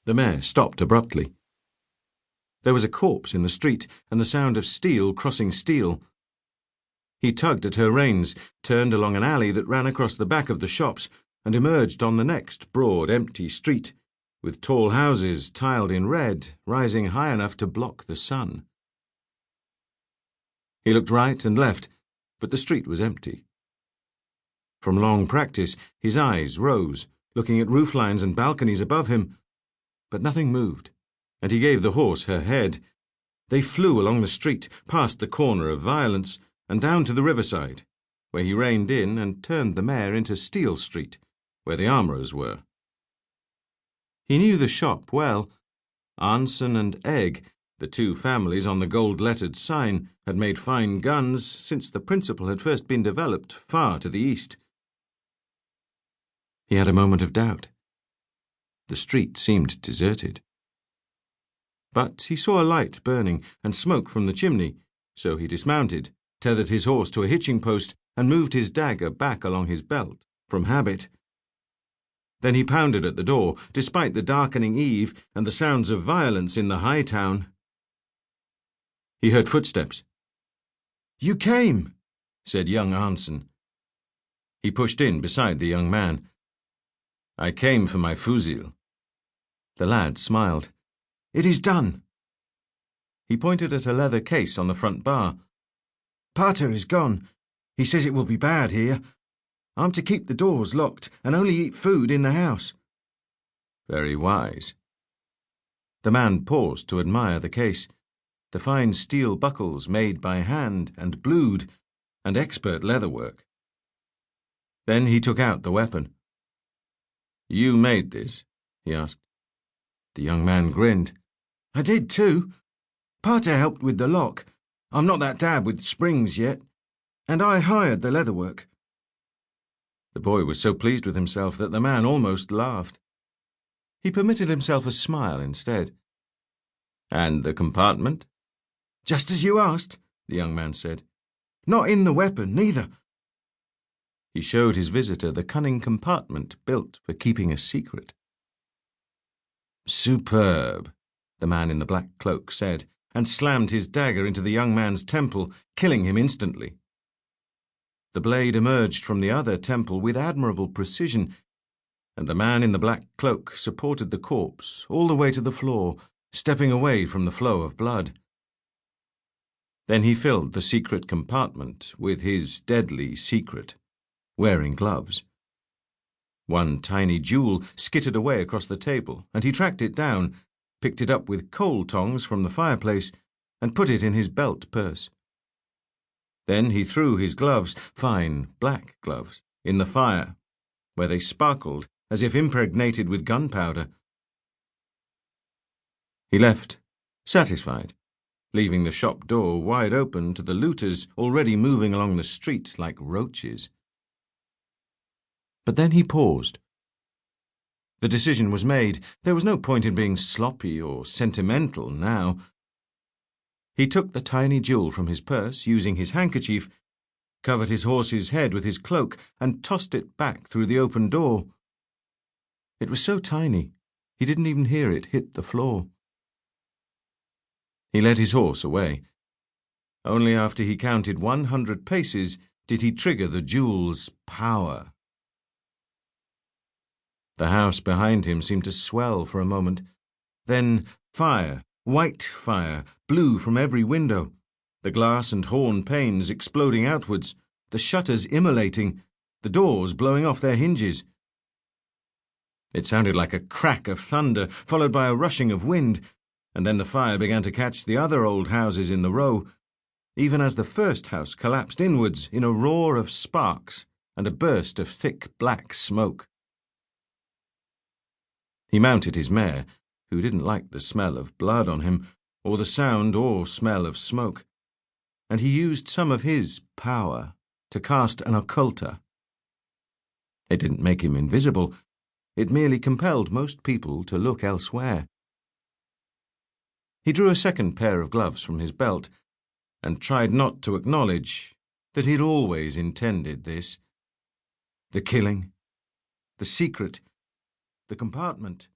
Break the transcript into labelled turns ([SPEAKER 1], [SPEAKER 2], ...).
[SPEAKER 1] The mare stopped abruptly. There was a corpse in the street, and the sound of steel crossing steel. He tugged at her reins, turned along an alley that ran across the back of the shops, and emerged on the next broad, empty street, with tall houses tiled in red, rising high enough to block the sun. He looked right and left, but the street was empty. From long practice, his eyes rose, looking at rooflines and balconies above him, but nothing moved, and he gave the horse her head. They flew along the street, past the corner of Violence, and down to the riverside, where he reined in and turned the mare into Steel Street, where the armourers were. He knew the shop well. Arnson and Egg, the two families on the gold-lettered sign, had made fine guns since the principle had first been developed far to the east. He had a moment of doubt. The street seemed deserted. But he saw a light burning and smoke from the chimney, so he dismounted, tethered his horse to a hitching post, and moved his dagger back along his belt, from habit. Then he pounded at the door, despite the darkening eve and the sounds of violence in the high town. He heard footsteps. "You came," said young Arnson. He pushed in beside the young man. "I came for my fusil." The lad smiled. "It is done." He pointed at a leather case on the front bar. "Pater is gone. He says it will be bad here. I'm to keep the doors locked and only eat food in the house." "Very wise." The man paused to admire the case, the fine steel buckles made by hand and blued, and expert leatherwork. Then he took out the weapon. "You made this?" he asked. The young man grinned. "I did too. Pater helped with the lock. I'm not that dab with springs yet. And I hired the leatherwork." The boy was so pleased with himself that the man almost laughed. He permitted himself a smile instead. "And the compartment?" "Just as you asked," the young man said. "Not in the weapon, neither." He showed his visitor the cunning compartment built for keeping a secret. "Superb," the man in the black cloak said, and slammed his dagger into the young man's temple, killing him instantly. The blade emerged from the other temple with admirable precision, and the man in the black cloak supported the corpse all the way to the floor, stepping away from the flow of blood. Then he filled the secret compartment with his deadly secret, wearing gloves. One tiny jewel skittered away across the table, and he tracked it down, picked it up with coal tongs from the fireplace, and put it in his belt purse. Then he threw his gloves, fine black gloves, in the fire, where they sparkled as if impregnated with gunpowder. He left, satisfied, leaving the shop door wide open to the looters already moving along the street like roaches. But then he paused. The decision was made. There was no point in being sloppy or sentimental now. He took the tiny jewel from his purse, using his handkerchief, covered his horse's head with his cloak, and tossed it back through the open door. It was so tiny, he didn't even hear it hit the floor. He led his horse away. Only after he counted 100 paces did he trigger the jewel's power. The house behind him seemed to swell for a moment. Then fire, white fire, blew from every window, the glass and horn panes exploding outwards, the shutters immolating, the doors blowing off their hinges. It sounded like a crack of thunder, followed by a rushing of wind, and then the fire began to catch the other old houses in the row, even as the first house collapsed inwards in a roar of sparks and a burst of thick black smoke. He mounted his mare, who didn't like the smell of blood on him, or the sound or smell of smoke, and he used some of his power to cast an occulter. It didn't make him invisible. It merely compelled most people to look elsewhere. He drew a second pair of gloves from his belt and tried not to acknowledge that he'd always intended this. The killing, the secret, the compartment.